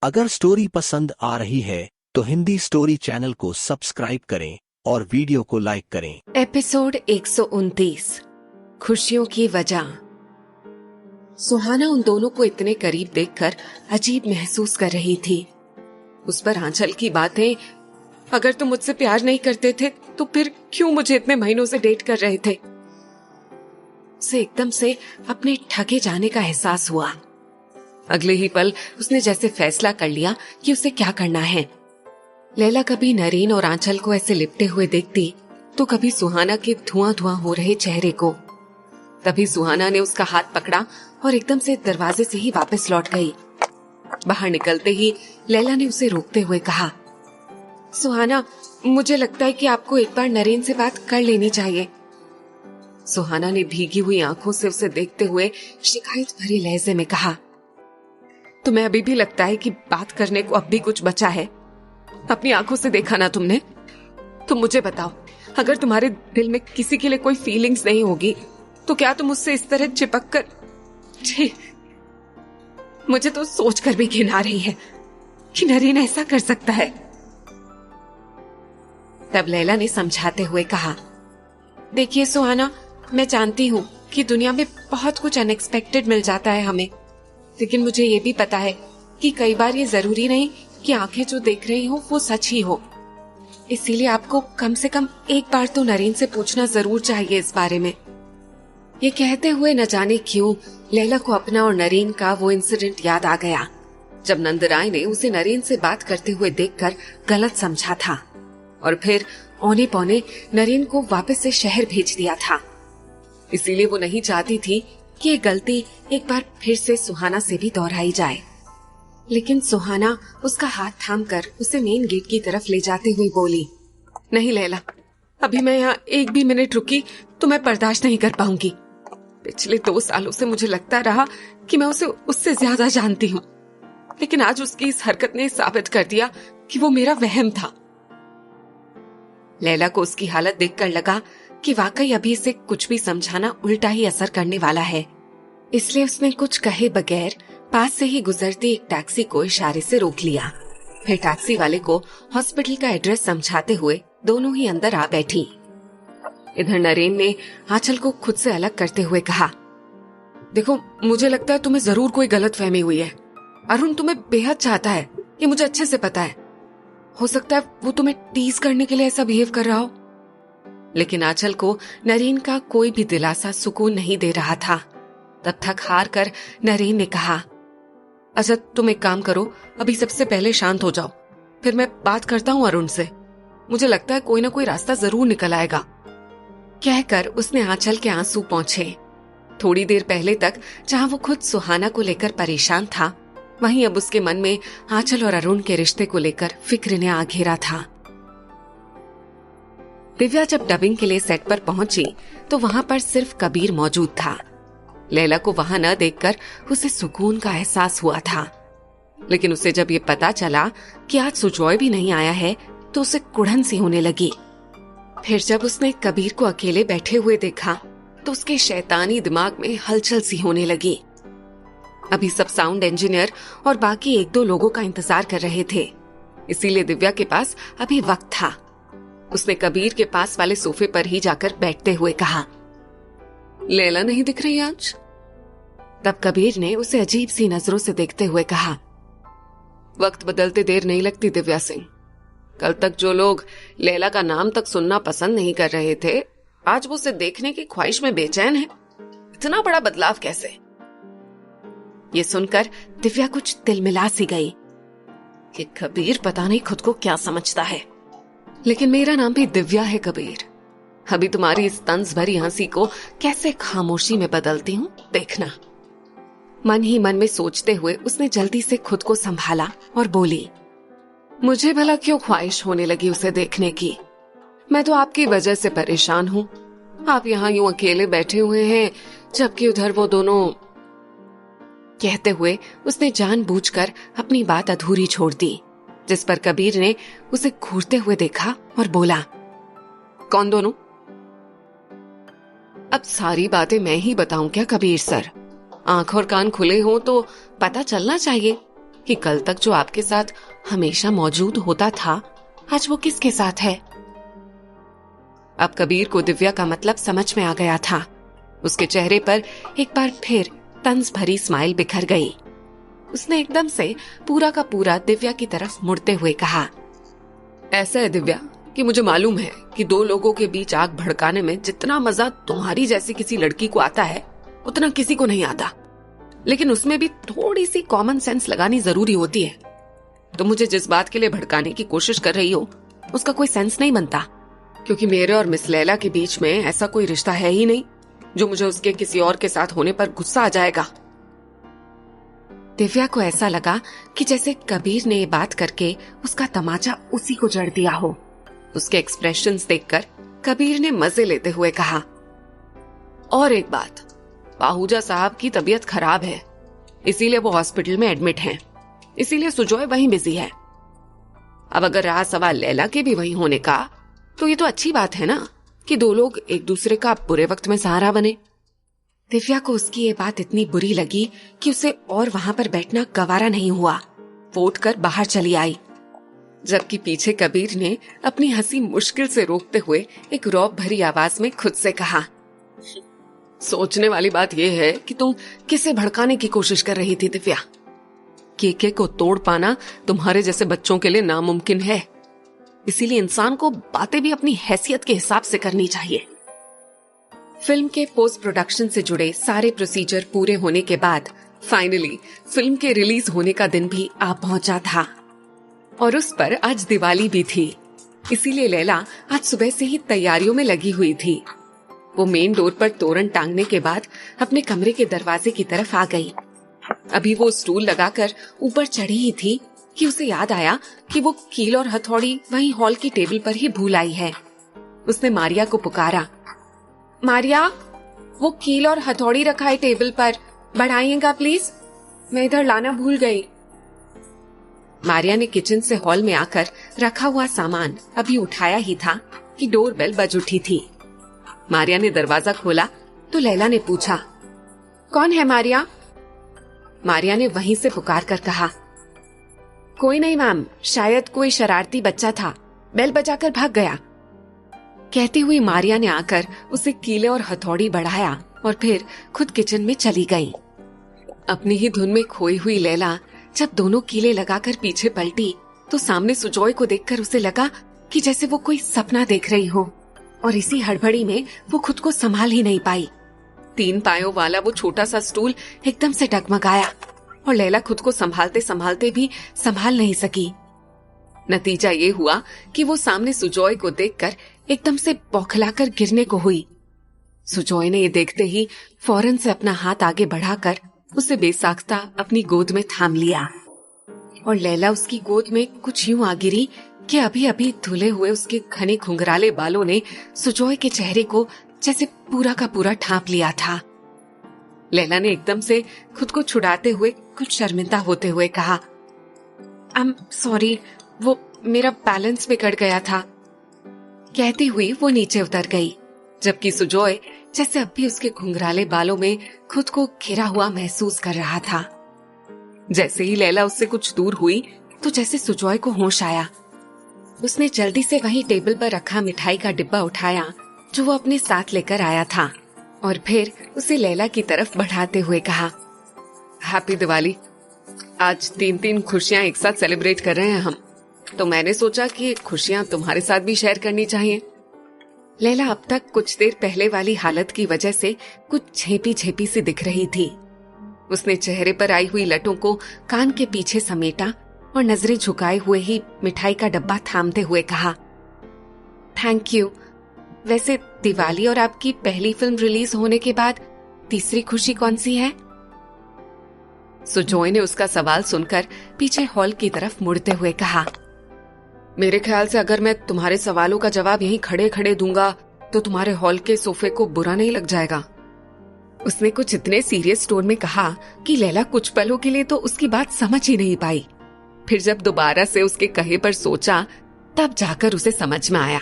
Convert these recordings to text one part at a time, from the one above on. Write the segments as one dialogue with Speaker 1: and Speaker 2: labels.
Speaker 1: अगर स्टोरी पसंद आ रही है तो हिंदी स्टोरी चैनल को सब्सक्राइब करें और वीडियो को लाइक करें।
Speaker 2: एपिसोड 129 खुशियों की वजह। सुहाना उन दोनों को इतने करीब देखकर अजीब महसूस कर रही थी। उस पर आंचल की बातें, अगर तुम मुझसे प्यार नहीं करते थे तो फिर क्यों मुझे इतने महीनों से डेट कर रहे थे। उसे एकदम से अपने ठगे जाने का एहसास हुआ। अगले ही पल उसने जैसे फैसला कर लिया कि उसे क्या करना है। लैला कभी नरेन और आंचल को ऐसे लिपटे हुए देखती तो कभी सुहाना के धुआं धुआं हो रहे चेहरे को। तभी सुहाना ने उसका हाथ पकड़ा और एकदम से दरवाजे से ही वापस लौट गई। बाहर निकलते ही लैला ने उसे रोकते हुए कहा, सुहाना, मुझे लगता है कि आपको एक बार नरेन से बात कर लेनी चाहिए। सुहाना ने भीगी हुई आंखों से उसे देखते हुए शिकायत भरे लहजे में कहा, तुम्हें अभी भी लगता है कि बात करने को अब भी कुछ बचा है? अपनी आंखों से देखा ना तुमने? तुम मुझे बताओ, अगर तुम्हारे दिल में किसी के लिए कोई फीलिंग्स नहीं होगी तो क्या तुम उससे इस तरह चिपक कर? मुझे तो सोचकर भी घिन आ रही है कि नरेन ऐसा कर सकता है। तब लैला ने समझाते हुए कहा, देखिए सुहाना, मैं जानती हूँ कि दुनिया में बहुत कुछ अनएक्सपेक्टेड मिल जाता है हमें, लेकिन मुझे ये भी पता है कि कई बार ये जरूरी नहीं कि आंखें जो देख रही हो वो सच ही हो। इसीलिए आपको कम से कम एक बार तो नरेन से पूछना जरूर चाहिए इस बारे में। ये कहते हुए न जाने क्यों लैला को अपना और नरेन का वो इंसिडेंट याद आ गया जब नंदराय ने उसे नरेन से बात करते हुए देखकर गलत समझा था और फिर औने पौने नरेन को वापस से शहर भेज दिया था। इसीलिए वो नहीं चाहती थी कि ये गलती एक बार फिर से सुहाना से भी दोहराई जाए। लेकिन सुहाना उसका हाथ थामकर उसे मेन गेट की तरफ ले जाते हुए बोली, नहीं लैला, अभी मैं यहाँ एक भी मिनट रुकी तो मैं बर्दाश्त नहीं कर पाऊंगी। पिछले 2 सालों से मुझे लगता रहा कि मैं उसे उससे ज्यादा जानती हूँ, लेकिन आज उसकी इस हरकत ने साबित कर दिया कि वो मेरा वहम था। लैला को उसकी हालत देखकर लगा कि वाकई अभी इसे कुछ भी समझाना उल्टा ही असर करने वाला है। इसलिए उसने कुछ कहे बगैर पास से ही गुजरती एक टैक्सी को इशारे से रोक लिया। फिर टैक्सी वाले को हॉस्पिटल का एड्रेस समझाते हुए दोनों ही अंदर आ बैठी। इधर नरेन ने आंचल को खुद से अलग करते हुए कहा, देखो, मुझे लगता है तुम्हें जरूर कोई गलतफहमी हुई है। अरुण तुम्हें बेहद चाहता है, ये मुझे अच्छे से पता है। हो सकता है वो तुम्हें टीज करने के लिए ऐसा बिहेव कर रहा हो। लेकिन आंचल को नरेन का कोई भी दिलासा सुकून नहीं दे रहा था। तब तक हार कर नरेन ने कहा, अच्छा तुम एक काम करो, अभी सबसे पहले शांत हो जाओ, फिर मैं बात करता हूँ अरुण से। मुझे लगता है कोई ना कोई रास्ता जरूर निकल आएगा। कहकर उसने आंचल के आंसू पोंछे। थोड़ी देर पहले तक जहाँ वो खुद सुहाना को लेकर परेशान था, वहीं अब उसके मन में आंचल और अरुण के रिश्ते को लेकर फिक्र ने आ घेरा था। दिव्या जब डबिंग के लिए सेट पर पहुंची तो वहां पर सिर्फ कबीर मौजूद था। लैला को वहां न देखकर उसे सुकून का एहसास हुआ था, लेकिन उसे जब ये पता चला कि आज सुजॉय भी नहीं आया है तो उसे कुढ़न सी होने लगी। फिर जब उसने कबीर को अकेले बैठे हुए देखा तो उसके शैतानी दिमाग में हलचल सी होने लगी। अभी सब साउंड इंजीनियर और बाकी 1-2 लोगों का इंतजार कर रहे थे, इसीलिए दिव्या के पास अभी वक्त था। उसने कबीर के पास वाले सोफे पर ही जाकर बैठते हुए कहा, लैला नहीं दिख रही आज? तब कबीर ने उसे अजीब सी नजरों से देखते हुए कहा, वक्त बदलते देर नहीं लगती दिव्या सिंह। कल तक जो लोग लैला का नाम तक सुनना पसंद नहीं कर रहे थे, आज वो उसे देखने की ख्वाहिश में बेचैन है। इतना बड़ा बदलाव कैसे? ये सुनकर दिव्या कुछ तिलमिला सी गई कि कबीर पता नहीं खुद को क्या समझता है, लेकिन मेरा नाम भी दिव्या है कबीर। अभी तुम्हारी इस तंज भरी हंसी को कैसे खामोशी में बदलती हूँ, देखना। मन ही मन में सोचते हुए उसने जल्दी से खुद को संभाला और बोली, मुझे भला क्यों ख्वाहिश होने लगी उसे देखने की? मैं तो आपकी वजह से परेशान हूँ। आप यहाँ यूं अकेले बैठे हुए हैं जबकि उधर वो दोनों। कहते हुए उसने जानबूझकर अपनी बात अधूरी छोड़ दी, जिस पर कबीर ने उसे घूरते हुए देखा और बोला, कौन दोनों? अब सारी बातें मैं ही बताऊं क्या कबीर सर? आंख और कान खुले हों तो पता चलना चाहिए। कि कल तक जो आपके साथ हमेशा मौजूद होता था, आज वो किसके साथ है। अब कबीर को दिव्या का मतलब समझ में आ गया था। उसके चेहरे पर एक बार फिर तंज भरी स्माइल बिखर गई। उसने एकदम से पूरा का पूरा दिव्या की तरफ मुड़ते हुए कहा, ऐसा है दिव्या कि मुझे मालूम है कि दो लोगों के बीच आग भड़काने में जितना मजा तुम्हारी जैसी किसी लड़की को आता है, उतना किसी को नहीं आता। लेकिन उसमें भी थोड़ी सी कॉमन सेंस लगानी जरूरी होती है। तो मुझे जिस बात के लिए भड़काने की कोशिश कर रही हो, उसका कोई सेंस नहीं बनता, क्योंकि मेरे और मिस लैला के बीच में ऐसा कोई रिश्ता है ही नहीं जो मुझे उसके किसी और के साथ होने पर गुस्सा आ जाएगा। दिव्या को ऐसा लगा कि जैसे कबीर ने ये बात करके उसका तमाचा उसी को जड़ दिया हो। उसके एक्सप्रेशंस देखकर कबीर ने मजे लेते हुए कहा, और एक बात, पाहूजा साहब की तबीयत खराब है, इसीलिए वो हॉस्पिटल में एडमिट हैं, इसीलिए सुजॉय वहीं बिजी है। अब अगर रहा सवाल लैला के भी वहीं होने का, तो ये तो अच्छी बात है ना कि दो लोग एक दूसरे का बुरे वक्त में सहारा बने। दिव्या को उसकी ये बात इतनी बुरी लगी कि उसे और वहां पर बैठना गवारा नहीं हुआ। वो उठकर बाहर चली आई, जबकि पीछे कबीर ने अपनी हंसी मुश्किल से रोकते हुए एक रौब भरी आवाज में खुद से कहा, सोचने वाली बात यह है कि तुम किसे भड़काने की कोशिश कर रही थी दिव्या। केके को तोड़ पाना तुम्हारे जैसे बच्चों के लिए नामुमकिन है, इसीलिए इंसान को बातें भी अपनी हैसियत के हिसाब से करनी चाहिए। फिल्म के पोस्ट प्रोडक्शन से जुड़े सारे प्रोसीजर पूरे होने के बाद फाइनली फिल्म के रिलीज होने का दिन भी आ पहुंचा था, और उस पर आज दिवाली भी थी। इसीलिए लैला आज सुबह से ही तैयारियों में लगी हुई थी। वो मेन डोर पर तोरण टांगने के बाद अपने कमरे के दरवाजे की तरफ आ गई। अभी वो स्टूल लगाकर ऊपर चढ़ी ही थी कि उसे याद आया कि वो कील और हथौड़ी वहीं हॉल की टेबल पर ही भूल आई है। उसने मारिया को पुकारा, मारिया, वो कील और हथौड़ी रखा है टेबल पर, बढ़ाइएगा प्लीज, मैं इधर लाना भूल गई। मारिया ने किचन से हॉल में आकर रखा हुआ सामान अभी उठाया ही था कि डोरबेल बज उठी थी। मारिया ने दरवाजा खोला तो लैला ने पूछा, कौन है मारिया? मारिया ने वहीं से पुकार कर कहा, कोई नहीं मैम, शायद कोई शरारती बच्चा था, बेल बजाकर भाग गया। कहती हुई मारिया ने आकर उसे कीले और हथौड़ी बढ़ाया और फिर खुद किचन में चली गई। अपनी ही धुन में खोई हुई लैला जब दोनों कीले लगाकर पीछे पलटी तो सामने सुजॉय को देखकर उसे लगा कि जैसे वो कोई सपना देख रही हो, और इसी हड़बड़ी में वो खुद को संभाल ही नहीं पाई। 3 पायों वाला वो छोटा सा स्टूल एकदम से डगमगाया और लैला खुद को संभालते संभालते भी संभाल नहीं सकी। नतीजा ये हुआ कि वो सामने सुजॉय को देखकर एकदम से बौखलाकर गिरने को हुई। सुजॉय ने ये देखते ही फौरन से अपना हाथ आगे बढ़ाकर उसे बेसाख्ता अपनी गोद में थाम लिया, और लैला उसकी गोद में कुछ यूं आ गिरी कि अभी अभी धुले हुए उसके घने घुंघराले बालों ने सुजॉय के चेहरे को जैसे पूरा का पूरा ढांप लिया था। लैला ने एकदम से खुद को छुड़ाते हुए कुछ शर्मिंदा होते हुए कहा, आई एम सॉरी, वो मेरा बैलेंस बिगड़ गया था। कहती हुई वो नीचे उतर गई, जबकि सुजॉय जैसे अब भी उसके घुंघराले बालों में खुद को घिरा हुआ महसूस कर रहा था। जैसे ही लैला उससे कुछ दूर हुई तो जैसे सुजॉय को होश आया, उसने जल्दी से वहीं टेबल पर रखा मिठाई का डिब्बा उठाया जो वो अपने साथ लेकर आया था, और फिर उसे लैला की तरफ बढ़ाते हुए कहा, हैप्पी दिवाली। आज 3 खुशियां एक साथ सेलिब्रेट कर रहे हैं हम, तो मैंने सोचा कि खुशियां तुम्हारे साथ भी शेयर करनी चाहिए। लैला अब तक कुछ देर पहले वाली हालत की वजह से कुछ झेपी झेपी सी दिख रही थी। उसने चेहरे पर आई हुई लटों को कान के पीछे समेटा और नजरें झुकाए हुए ही मिठाई का डब्बा थामते हुए कहा, थैंक यू। वैसे दिवाली और आपकी पहली फिल्म रिलीज होने के बाद तीसरी खुशी कौन सी है? सुजॉय ने उसका सवाल सुनकर पीछे हॉल की तरफ मुड़ते हुए कहा, मेरे ख्याल से अगर मैं तुम्हारे सवालों का जवाब यहीं खड़े खड़े दूंगा तो तुम्हारे हॉल के सोफे को बुरा नहीं लग जाएगा। उसने कुछ इतने सीरियस टोन में कहा कि लैला कुछ पलों के लिए तो उसकी बात समझ ही नहीं पाई। फिर जब दोबारा से उसके कहे पर सोचा तब जाकर उसे समझ में आया।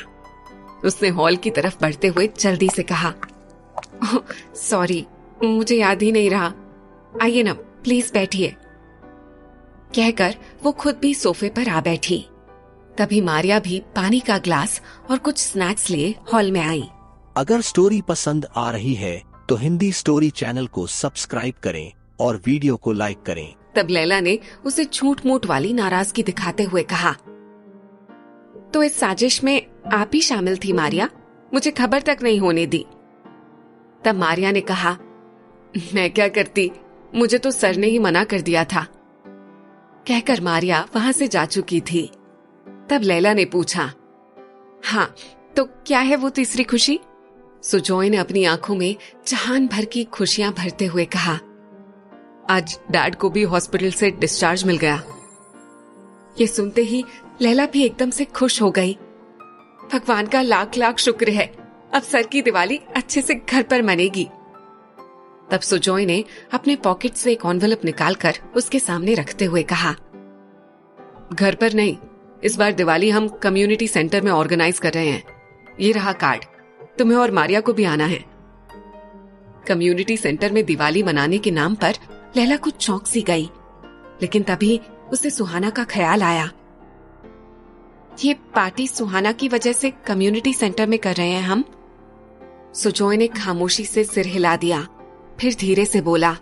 Speaker 2: उसने हॉल की तरफ बढ़ते हुए जल्दी से कहा, सॉरी, मुझे याद ही नहीं रहा, आइए ना प्लीज बैठिए। कहकर वो खुद भी सोफे पर आ बैठी। तभी मारिया भी पानी का ग्लास और कुछ स्नैक्स लिए हॉल में आई।
Speaker 1: अगर स्टोरी पसंद आ रही है तो हिंदी स्टोरी चैनल को सब्सक्राइब करें और वीडियो को लाइक करें।
Speaker 2: तब लैला ने उसे झूठ मूठ वाली नाराजगी दिखाते हुए कहा, तो इस साजिश में आप ही शामिल थी मारिया, मुझे खबर तक नहीं होने दी। तब मारिया ने कहा, मैं क्या करती, मुझे तो सर ने ही मना कर दिया था। कहकर मारिया वहां से जा चुकी थी। तब लैला ने पूछा, हाँ तो क्या है वो तीसरी खुशी? सुजॉय ने अपनी आंखों में जहान भर की खुशियां भरते हुए कहा, आज डैड को भी हॉस्पिटल से डिस्चार्ज मिल गया। ये सुनते ही लैला भी एकदम से खुश हो गई। भगवान का लाख लाख शुक्र है, अब सर की दिवाली अच्छे से घर पर मनेगी। तब सुजॉय ने अपने पॉकेट से एक एनवेलप निकालकर उसके सामने रखते हुए कहा, घर पर नहीं, इस बार दिवाली हम कम्युनिटी सेंटर में ऑर्गेनाइज कर रहे हैं। ये रहा कार्ड, तुम्हें और मारिया को भी आना है। कम्युनिटी सेंटर में दिवाली मनाने के नाम पर लैला कुछ चौंक सी गई, लेकिन तभी उसे सुहाना का ख्याल आया। ये पार्टी सुहाना की वजह से कम्युनिटी सेंटर में कर रहे हैं हम। सुजॉय ने खामोशी से सिर हिला दिया, फिर धीरे से बोला,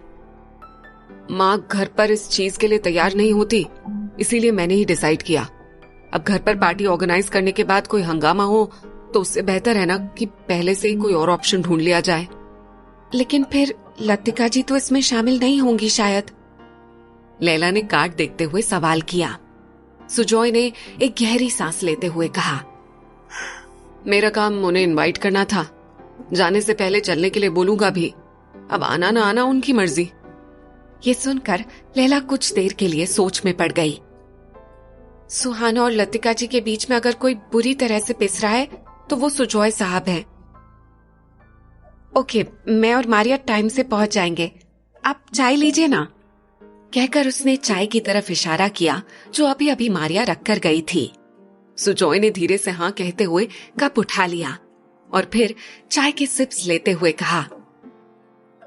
Speaker 2: माँ घर पर इस चीज के लिए तैयार नहीं होती, इसीलिए मैंने ही डिसाइड किया। अब घर पर पार्टी ऑर्गेनाइज करने के बाद कोई हंगामा हो तो उससे बेहतर है ना कि पहले से ही कोई और ऑप्शन ढूंढ लिया जाए। लेकिन फिर लतिका जी तो इसमें शामिल नहीं होंगी शायद, लैला ने कार्ड देखते हुए सवाल किया। सुजॉय ने एक गहरी सांस लेते हुए कहा, मेरा काम उन्हें इनवाइट करना था, जाने से पहले चलने के लिए बोलूंगा भी, अब आना ना आना उनकी मर्जी। ये सुनकर लैला कुछ देर के लिए सोच में पड़ गई। सुहाना और लतिका जी के बीच में अगर कोई बुरी तरह से पिस रहा है तो वो सुजॉय साहब हैं। ओके, मैं और मारिया टाइम से पहुंच जाएंगे, आप चाय लीजिए ना। कहकर उसने चाय की तरफ इशारा किया जो अभी अभी मारिया रखकर गई थी। सुजॉय ने धीरे से हाँ कहते हुए कप उठा लिया और फिर चाय के सिप्स लेते हुए कहा,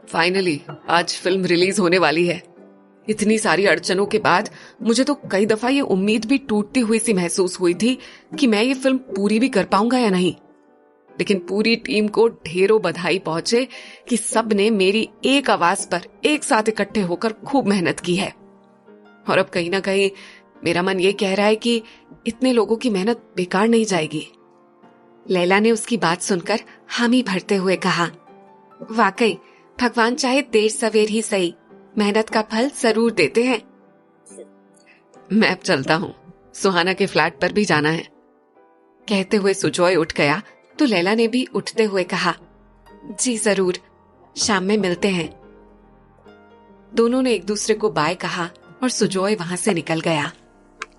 Speaker 2: फाइनली आज फिल्म रिलीज होने वाली है। इतनी सारी अड़चनों के बाद मुझे तो कई दफा ये उम्मीद भी टूटती हुई सी महसूस हुई थी कि मैं ये फिल्म पूरी भी कर पाऊंगा या नहीं। लेकिन पूरी टीम को ढेरों बधाई पहुंचे कि सब ने मेरी एक आवाज पर एक साथ इकट्ठे होकर खूब मेहनत की है। और अब कहीं ना कहीं मेरा मन ये कह रहा है कि इतने लोगों की मेहनत बेकार नहीं जाएगी। लैला ने उसकी बात सुनकर हामी भरते हुए कहा, वाकई भगवान चाहे देर सवेर ही सही, मेहनत का फल जरूर देते हैं। मैं अब चलता हूँ, सुहाना के फ्लैट पर भी जाना है। कहते हुए सुजॉय उठ गया तो लैला ने भी उठते हुए कहा, जी जरूर, शाम में मिलते हैं। दोनों ने एक दूसरे को बाय कहा और सुजॉय वहां से निकल गया।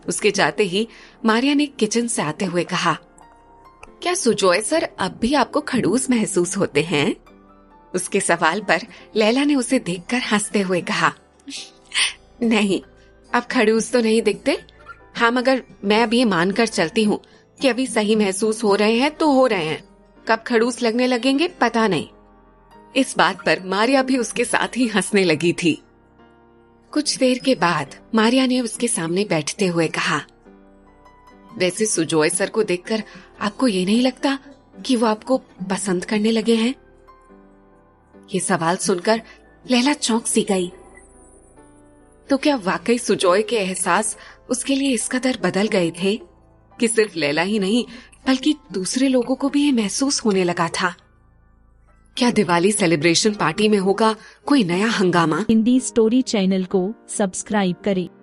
Speaker 2: उसके जाते ही मारिया ने किचन से आते हुए कहा, क्या सुजॉय सर अब भी आपको खड़ूस महसूस होते हैं? उसके सवाल पर लैला ने उसे देखकर हंसते हुए कहा, नहीं, अब खड़ूस तो नहीं दिखते। हाँ, मगर मैं अब ये मानकर चलती हूँ कि अभी सही महसूस हो रहे हैं तो हो रहे हैं, कब खड़ूस लगने लगेंगे पता नहीं। इस बात पर मारिया भी उसके साथ ही हंसने लगी थी। कुछ देर के बाद मारिया ने उसके सामने बैठते हुए कहा, वैसे सुजॉय सर को देखकर आपको ये नहीं लगता कि वो आपको पसंद करने लगे हैं? ये सवाल सुनकर लैला चौंक सी गई। तो क्या वाकई सुजॉय के एहसास उसके लिए इस कदर बदल गए थे कि सिर्फ लैला ही नहीं बल्कि दूसरे लोगों को भी ये महसूस होने लगा था? क्या दिवाली सेलिब्रेशन पार्टी में होगा कोई नया हंगामा?
Speaker 3: हिंदी स्टोरी चैनल को सब्सक्राइब करें।